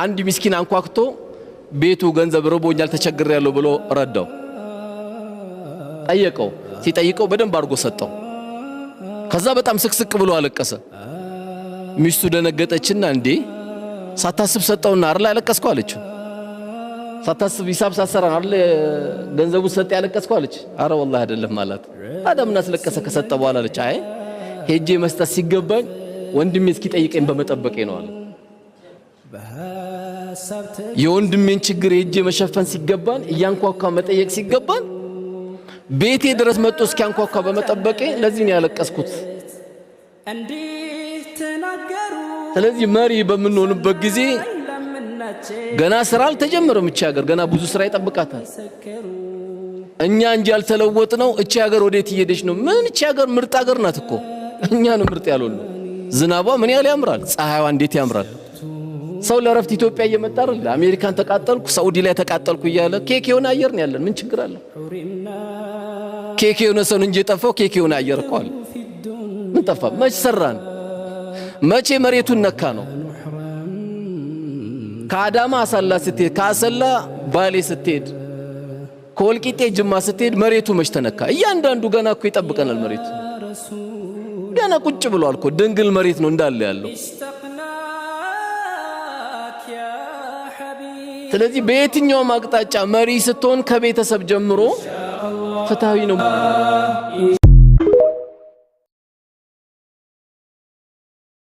አንድ ምስኪን አንኳክቶ ቤቱ ገንዘብ ርቦኛል ተቸግሬያለሁ ብሎ ረዳው ጠየቀው ሲጠይቀው በደንብ አድርጎ ሰጠው ከዛ በጣም ስቅስቅ ብሎ አለቀሰ ሚስቱ ደነገጠችና እንዴ ሳታስብ ሰጠውና አይደል ያለቀስከው አለችው ሳታስብ ሂሳብ ሳሰራ አይደል ገንዘቡ ሰጠ ያለቀስከው አለች አረ والله አይደለም ማለት አዳምና ስለቀሰ ከሰጠ በኋላ አለች አይ ሄጄ መስጠት ሲገባኝ ወንድሜ እስኪ ጠይቀኝ በመጠበቄ ነው አለ የወንድሜን ችግር ሄጄ መሸፈን ሲገባን እያንኳኳ መጠየቅ ሲገባን ቤቴ ድረስ መጥቶ እስኪያንኳኳ በመጠበቄ ለዚህ ነው ያለቀስኩት ስለዚህ መሪ በመንሆንበት ጊዜ ገና ስራ አልተጀመረም እቺ ሀገር ገና ብዙ ስራ ይጠብቃታል እኛ እንጂ ያልተለወጥ ነው እቺ ሀገር ወዴት እየሄደች ነው ምን እቺ ሀገር ምርጥ ሀገር ናት እኮ እኛ ነው ምርጥ ያልሆነ ዝናቧ ምን ያህል ያምራል ፀሐይዋ እንዴት ያምራል ሰው ለረፍት ኢትዮጵያ እየመጣ አይደል አሜሪካን ተቃጠልኩ ሳውዲ ላይ ተቃጠልኩ እያለ ኬክ የሆነ አየር ነው ያለን ምን ችግር አለ ኬክ የሆነ ሰው እንጂ የጠፋው ኬክ የሆነ አየር እኮ አለ ምን ጠፋ መች ሰራን መቼ መሬቱን ነካ ነው ከአዳማ አሰላ ስትሄድ ከአሰላ ባሌ ስትሄድ ከወልቂጤ ጅማ ስትሄድ መሬቱ መች ተነካ እያንዳንዱ ገና እኮ ይጠብቀናል መሬቱ ገና ቁጭ ብሏል እኮ ድንግል መሬት ነው እንዳለ ያለው ስለዚህ በየትኛው አቅጣጫ መሪ ስትሆን ከቤተሰብ ጀምሮ ፍትሃዊ ነው